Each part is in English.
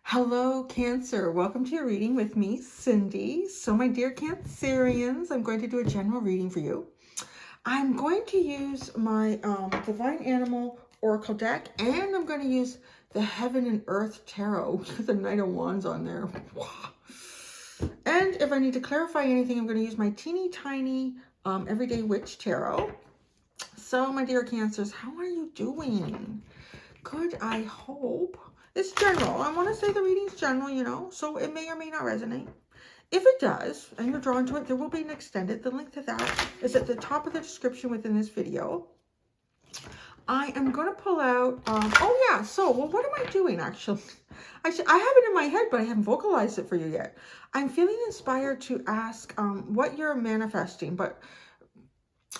Hello, Cancer. Welcome to your reading with me, Cindy. So, my dear Cancerians, I'm going to do a general reading for you. I'm going to use my Divine Animal Oracle deck, and I'm going to use the Heaven and Earth Tarot with the Knight of Wands on there. And if I need to clarify anything, I'm going to use my teeny tiny Everyday Witch Tarot. So, my dear Cancers, how are you doing? Good, I hope. It's general. I want to say the reading's general, you know, so it may or may not resonate. If it does, and you're drawn to it, there will be an extended. The link to that is at the top of the description within this video. I am going to pull out, what am I doing, actually? I have it in my head, but I haven't vocalized it for you yet. I'm feeling inspired to ask what you're manifesting, but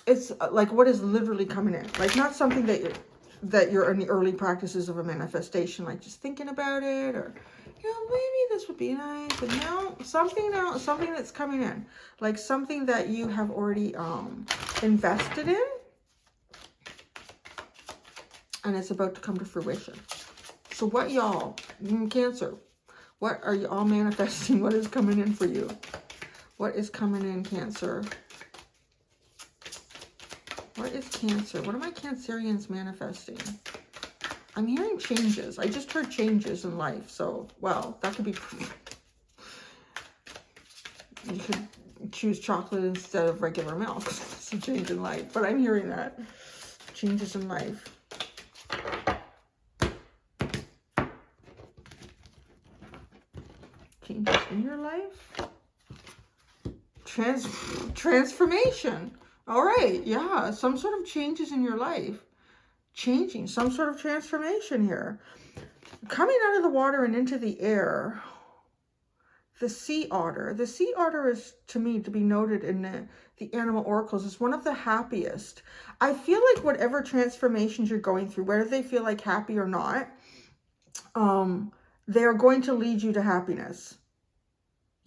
it's like what is literally coming in. Like not something that you're in the early practices of a manifestation, like just thinking about it, or maybe this would be nice, but no, something else, something that's coming in, like something that you have already invested in, and it's about to come to fruition. So what y'all, Cancer, what are you all manifesting? What is coming in for you? What is coming in, Cancer? What is Cancer? What are my Cancerians manifesting? I'm hearing changes. I just heard changes in life. So, well, that could be... You could choose chocolate instead of regular milk. It's a change in life. But I'm hearing that. Changes in life. Changes in your life? Transformation. All right, yeah, some sort of changes in your life. Changing, some sort of transformation here. Coming out of the water and into the air. The sea otter. The sea otter is, to me, to be noted in the animal oracles, is one of the happiest. I feel like whatever transformations you're going through, whether they feel like happy or not, they are going to lead you to happiness.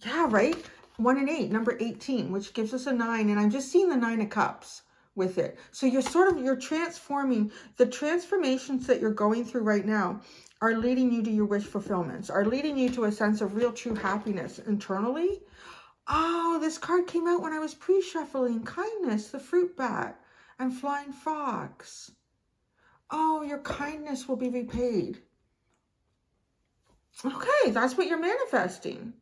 Yeah, right? 1 and 8, number 18, which gives us a 9. And I'm just seeing the 9 of Cups with it. So you're transforming. The transformations that you're going through right now are leading you to your wish fulfillments, are leading you to a sense of real true happiness internally. Oh, this card came out when I was pre-shuffling. Kindness, the fruit bat, and flying fox. Oh, your kindness will be repaid. Okay, that's what you're manifesting.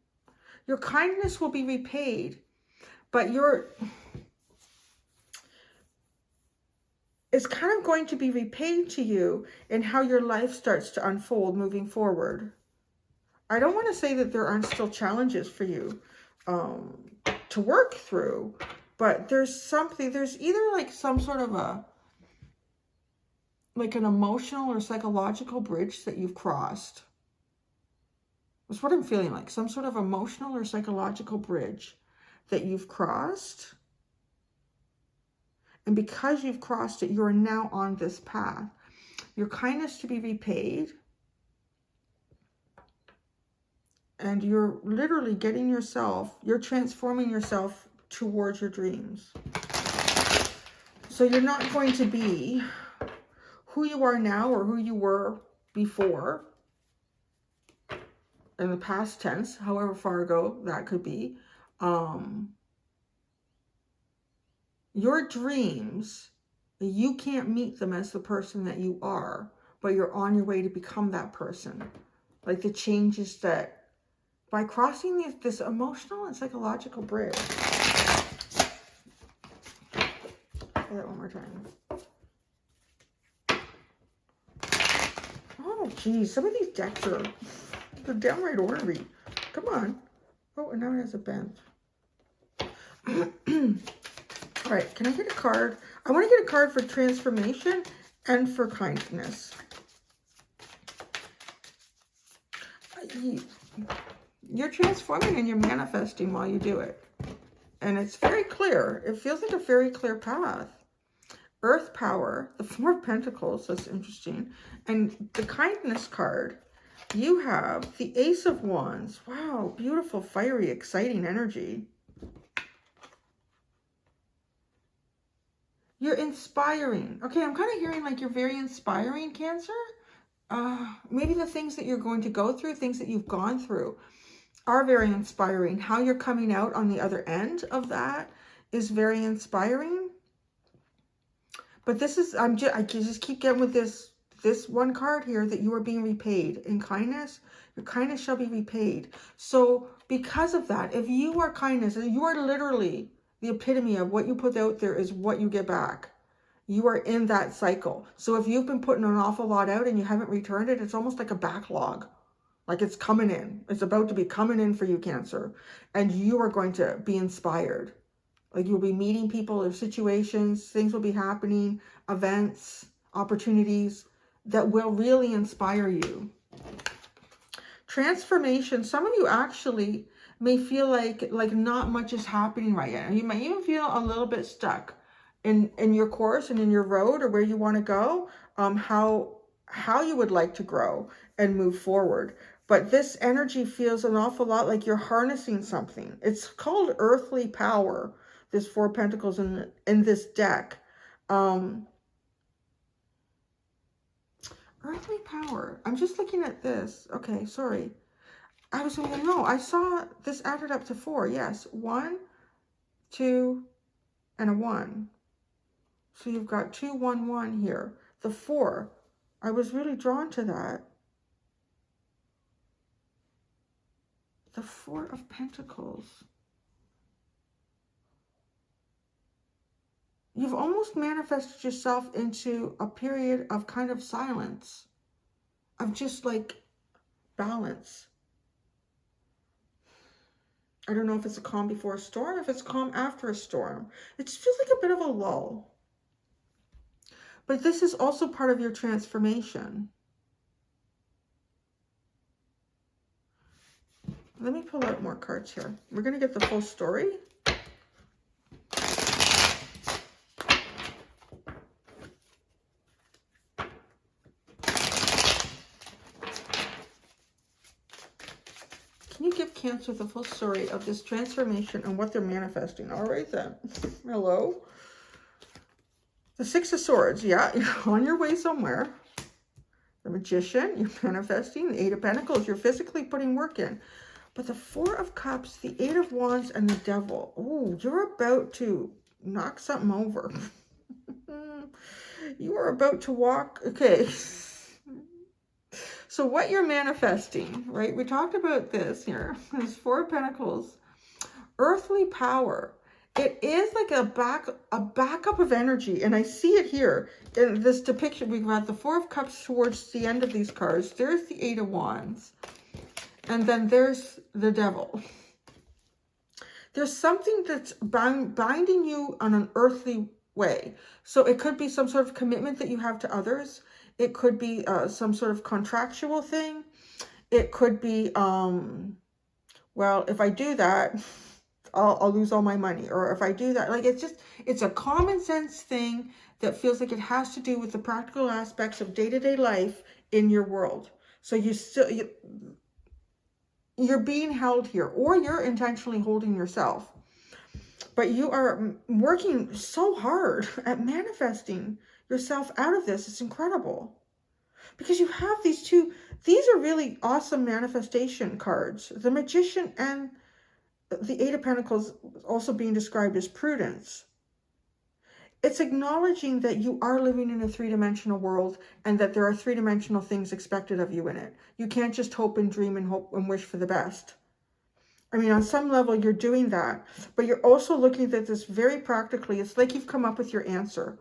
Your kindness will be repaid, but it's kind of going to be repaid to you in how your life starts to unfold moving forward. I don't want to say that there aren't still challenges for you to work through, but there's either like some sort of like an emotional or psychological bridge that you've crossed. That's what I'm feeling like. Some sort of emotional or psychological bridge that you've crossed. And because you've crossed it, you're now on this path. Your kindness to be repaid. And you're literally you're transforming yourself towards your dreams. So you're not going to be who you are now or who you were before. In the past tense, however far ago that could be. Your dreams, you can't meet them as the person that you are, but you're on your way to become that person. Like the changes that, by crossing this emotional and psychological bridge. Say that one more time. Oh, geez, some of these decks they're downright ornery. Come on. Oh, and now it has a bend. All right, can I get a card? I want to get a card for transformation and for kindness. You're transforming and you're manifesting while you do it. And it's very clear. It feels like a very clear path. Earth power, the Four of Pentacles, that's interesting. And the kindness card, you have the Ace of Wands. Wow, beautiful, fiery, exciting energy. You're inspiring. Okay, I'm kind of hearing like you're very inspiring, Cancer. maybe the things that you're going to go through, things that you've gone through, are very inspiring. How you're coming out on the other end of that is very inspiring. But this is, I just keep getting with this one card here, that you are being repaid in kindness. Your kindness shall be repaid. So because of that, if you are kindness, you are literally the epitome of what you put out there is what you get back. You are in that cycle. So if you've been putting an awful lot out and you haven't returned it, it's almost like a backlog. Like it's coming in. It's about to be coming in for you, Cancer. And you are going to be inspired. Like you'll be meeting people or situations, things will be happening, events, opportunities that will really inspire you. Transformation. Some of you actually may feel like not much is happening right now. You might even feel a little bit stuck in your course and in your road, or where you want to go, how you would like to grow and move forward. But this energy feels an awful lot like you're harnessing something. It's called earthly power, this Four of Pentacles in this deck. Earthly power. I'm just looking at this. Okay, sorry. I was going, no, I saw this added up to 4. Yes, 1, 2, and a 1. So you've got 2, 1, 1 here. The 4, I was really drawn to that. The 4 of Pentacles. You've almost manifested yourself into a period of kind of silence, of just like balance. I don't know if it's a calm before a storm, if it's calm after a storm. It just feels like a bit of a lull. But this is also part of your transformation. Let me pull out more cards here. We're going to get the full story. Can you give Cancer the full story of this transformation and what they're manifesting? All right then. Hello. The 6 of Swords. Yeah, you're on your way somewhere. The Magician, you're manifesting. The 8 of Pentacles, you're physically putting work in. But the 4 of Cups, the 8 of Wands, and the Devil. Oh, you're about to knock something over. You are about to walk. Okay. So what you're manifesting, right? We talked about this here. This 4 of Pentacles. Earthly power. It is like a backup of energy. And I see it here in this depiction. We've got the 4 of Cups towards the end of these cards. There's the 8 of Wands. And then there's the Devil. There's something that's binding you on an earthly way. So it could be some sort of commitment that you have to others. It could be some sort of contractual thing. It could be, well, if I do that, I'll lose all my money. Or if I do that, like it's a common sense thing that feels like it has to do with the practical aspects of day-to-day life in your world. So you're being held here, or you're intentionally holding yourself. But you are working so hard at manifesting yourself out of this. It's incredible. Because you have these two, these are really awesome manifestation cards. The Magician and the 8 of Pentacles also being described as prudence. It's acknowledging that you are living in a 3-dimensional world and that there are 3-dimensional things expected of you in it. You can't just hope and dream and hope and wish for the best. I mean, on some level, you're doing that, but you're also looking at this very practically. It's like you've come up with your answer.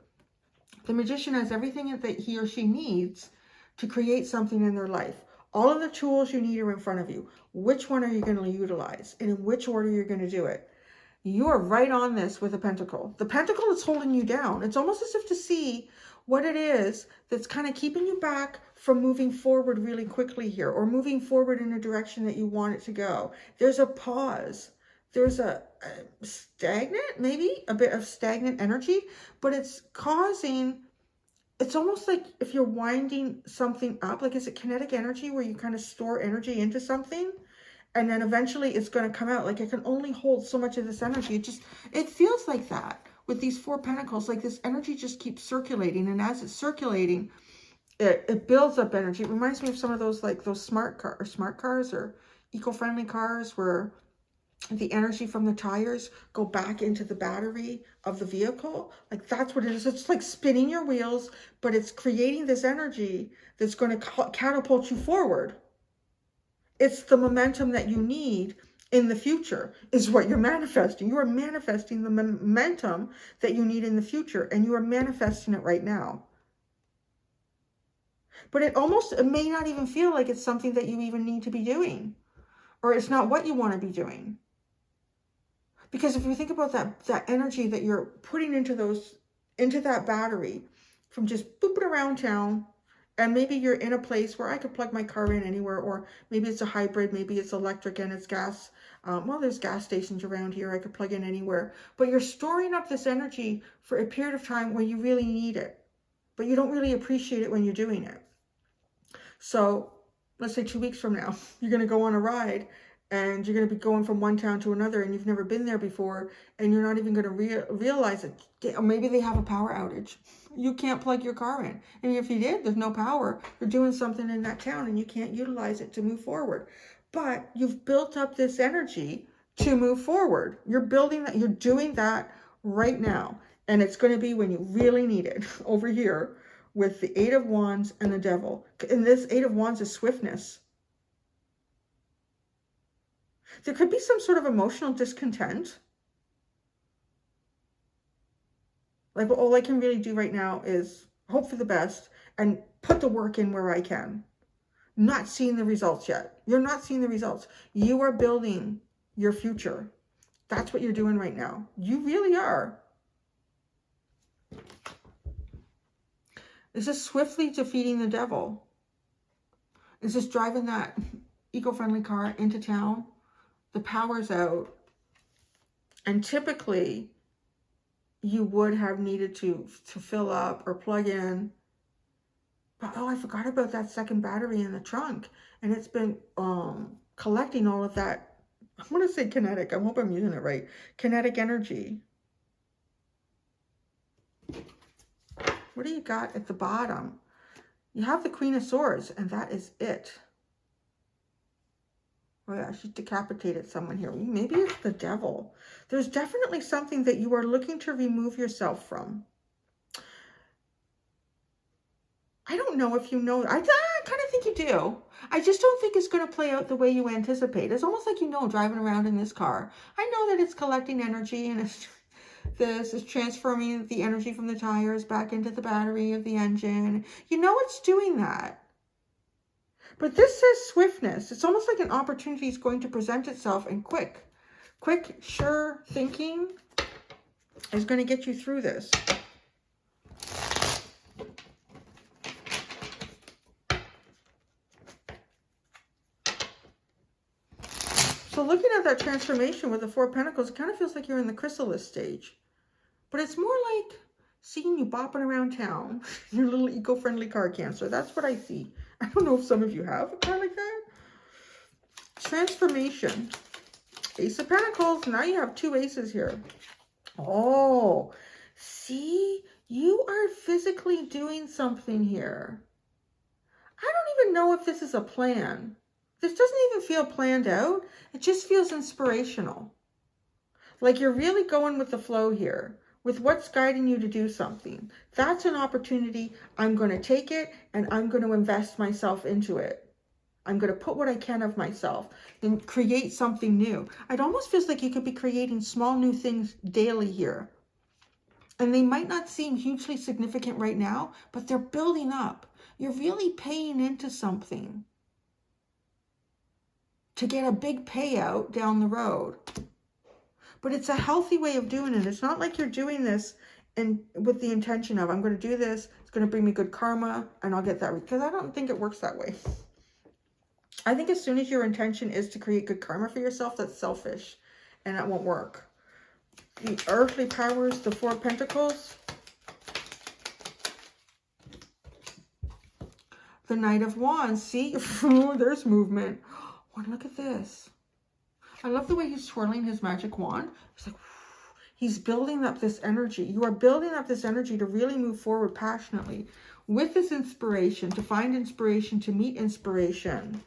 The Magician has everything that he or she needs to create something in their life. All of the tools you need are in front of you. Which one are you going to utilize? And in which order you're going to do it? You are right on this with a pentacle. The pentacle is holding you down. It's almost as if to see what it is that's kind of keeping you back from moving forward really quickly here, or moving forward in a direction that you want it to go. There's a pause. There's a stagnant, maybe a bit of stagnant energy, but it's causing, it's almost like if you're winding something up, like is it kinetic energy where you kind of store energy into something? And then eventually it's going to come out. Like it can only hold so much of this energy. It feels like that with these 4 pentacles. Like this energy just keeps circulating. And as it's circulating, it builds up energy. It reminds me of some of those, like those smart cars or eco-friendly cars, where the energy from the tires go back into the battery of the vehicle. Like that's what it is. It's like spinning your wheels, but it's creating this energy that's going to catapult you forward. It's the momentum that you need in the future is what you're manifesting. You are manifesting the momentum that you need in the future, and you are manifesting it right now. But it may not even feel like it's something that you even need to be doing, or it's not what you want to be doing. Because if you think about that energy that you're putting into that battery from just booping around town, and maybe you're in a place where I could plug my car in anywhere, or maybe it's a hybrid, maybe it's electric and it's gas. Well, there's gas stations around here. I could plug in anywhere. But you're storing up this energy for a period of time where you really need it, but you don't really appreciate it when you're doing it. So let's say 2 weeks from now, you're going to go on a ride, and you're going to be going from one town to another, and you've never been there before, and you're not even going to realize it. Or maybe they have a power outage. You can't plug your car in. And if you did, there's no power. You're doing something in that town, and you can't utilize it to move forward. But you've built up this energy to move forward. You're building that. You're doing that right now. And it's going to be when you really need it over here with the Eight of Wands and the Devil. And this Eight of Wands is swiftness. There could be some sort of emotional discontent. Like, all I can really do right now is hope for the best and put the work in where I can. Not seeing the results yet. You're not seeing the results. You are building your future. That's what you're doing right now. You really are. This is swiftly defeating the devil. Is this driving that eco-friendly car into town? The power's out, and typically you would have needed to fill up or plug in, but oh, I forgot about that second battery in the trunk, and it's been collecting all of that. I want to say kinetic. I hope I'm using it right. Kinetic energy. What do you got at the bottom? You have the Queen of Swords, and that is it. Oh yeah, she decapitated someone here. Maybe it's the devil. There's definitely something that you are looking to remove yourself from. I don't know if you know. I kind of think you do. I just don't think it's going to play out the way you anticipate. It's almost like, driving around in this car. I know that it's collecting energy, and this is transferring the energy from the tires back into the battery of the engine. It's doing that. But this says swiftness. It's almost like an opportunity is going to present itself, and quick, sure thinking is going to get you through this. So looking at that transformation with the Four of Pentacles, it kind of feels like you're in the chrysalis stage. But it's more like seeing you bopping around town, your little eco-friendly car, Cancer. That's what I see. I don't know if some of you have a car like that. Transformation. Ace of Pentacles. Now you have 2 aces here. Oh, see? You are physically doing something here. I don't even know if this is a plan. This doesn't even feel planned out. It just feels inspirational. Like you're really going with the flow here, with what's guiding you to do something. That's an opportunity. I'm going to take it, and I'm going to invest myself into it. I'm going to put what I can of myself and create something new. It almost feels like you could be creating small new things daily here. And they might not seem hugely significant right now, but they're building up. You're really paying into something to get a big payout down the road. But it's a healthy way of doing it. It's not like you're doing this with the intention of, I'm going to do this, it's going to bring me good karma, and I'll get that. Because I don't think it works that way. I think as soon as your intention is to create good karma for yourself, that's selfish, and that won't work. The earthly powers, the Four of Pentacles. The Knight of Wands. See? There's movement. Oh, look at this. I love the way he's twirling his magic wand. It's like, He's building up this energy. You are building up this energy to really move forward passionately with this inspiration, to find inspiration, to meet inspiration.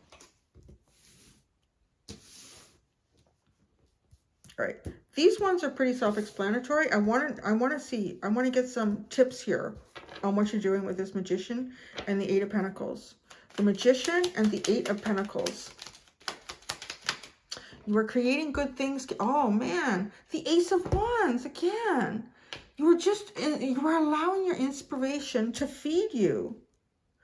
All right. These ones are pretty self-explanatory. I want to get some tips here on what you're doing with this Magician and the Eight of Pentacles. The Magician and the Eight of Pentacles. You are creating good things. Oh man, the Ace of Wands again. You are allowing your inspiration to feed you.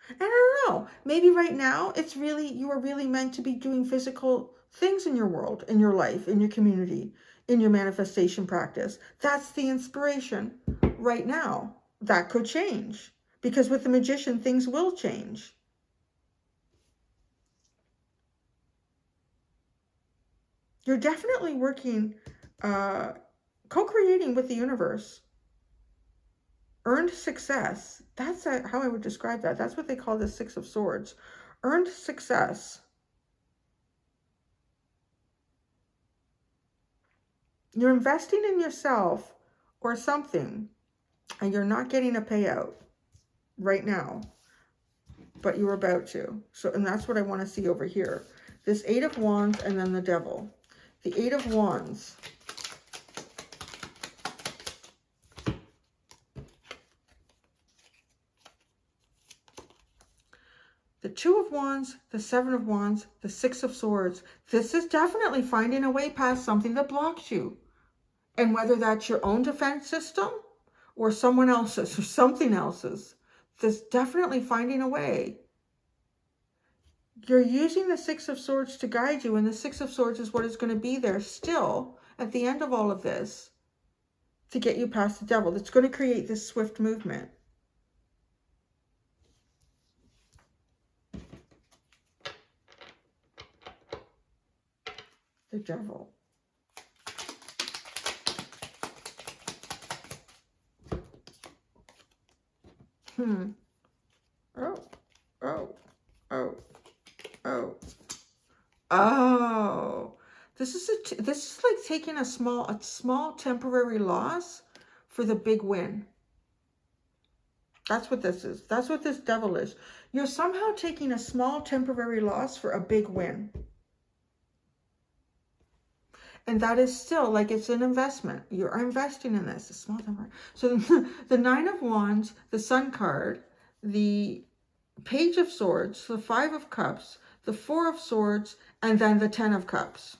And I don't know, maybe right now you are really meant to be doing physical things in your world, in your life, in your community, in your manifestation practice. That's the inspiration right now. That could change, because with the Magician, things will change. You're definitely working, co-creating with the universe. Earned success. That's how I would describe that. That's what they call the Six of Swords. Earned success. You're investing in yourself or something, and you're not getting a payout right now, but you're about to. And that's what I want to see over here. This Eight of Wands and then the Devil. The Eight of Wands. The Two of Wands, the Seven of Wands, the Six of Swords. This is definitely finding a way past something that blocks you. And whether that's your own defense system or someone else's or something else's, there's definitely finding a way. You're using the Six of Swords to guide you, and the Six of Swords is what is going to be there still at the end of all of this to get you past the Devil. That's going to create this swift movement. The Devil. Oh. This is like taking a small temporary loss for the big win. That's what this is. That's what this Devil is. You're somehow taking a small temporary loss for a big win. And that is still like it's an investment. You're investing in this, a small temporary. So the Nine of Wands, the Sun card, the Page of Swords, the Five of Cups, the Four of Swords, and then the Ten of Cups.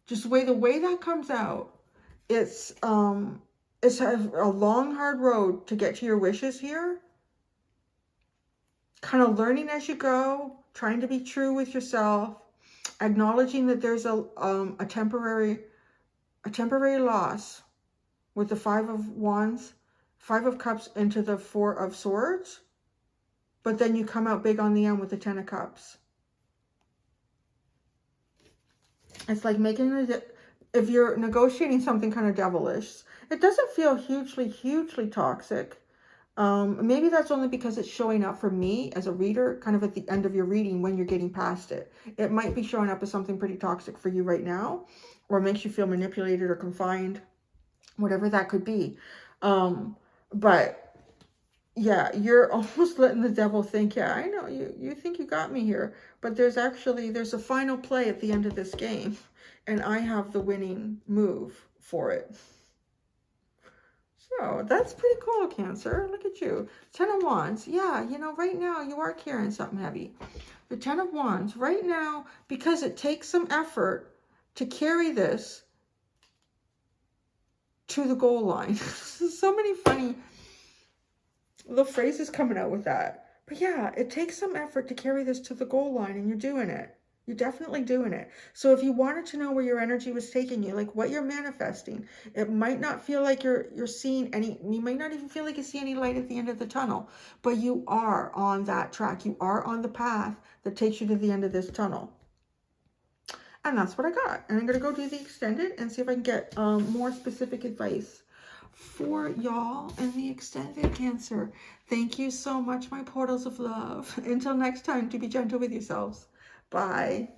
Just the way that comes out, it's a long, hard road to get to your wishes here. Kind of learning as you go, trying to be true with yourself, acknowledging that there's a temporary loss with the Five of Wands, Five of Cups into the Four of Swords, but then you come out big on the end with the Ten of Cups. It's like if you're negotiating something kind of devilish, it doesn't feel hugely toxic. Maybe that's only because it's showing up for me as a reader, kind of at the end of your reading when you're getting past it. It might be showing up as something pretty toxic for you right now, or makes you feel manipulated or confined, whatever that could be. But yeah, you're almost letting the Devil think, yeah, I know you think you got me here, but there's a final play at the end of this game, and I have the winning move for it. So that's pretty cool, Cancer. Look at you. Ten of Wands. Yeah, right now you are carrying something heavy. The Ten of Wands. Right now, because it takes some effort to carry this to the goal line. So many funny little phrases coming out with that. But yeah, it takes some effort to carry this to the goal line, and you're doing it. You're definitely doing it. So if you wanted to know where your energy was taking you, like what you're manifesting, it might not feel like you're seeing any, you might not even feel like you see any light at the end of the tunnel, but you are on that track. You are on the path that takes you to the end of this tunnel. And that's what I got. And I'm going to go do the extended and see if I can get more specific advice for y'all in the extended, Cancer. Thank you so much, my portals of love. Until next time, to be gentle with yourselves. Bye.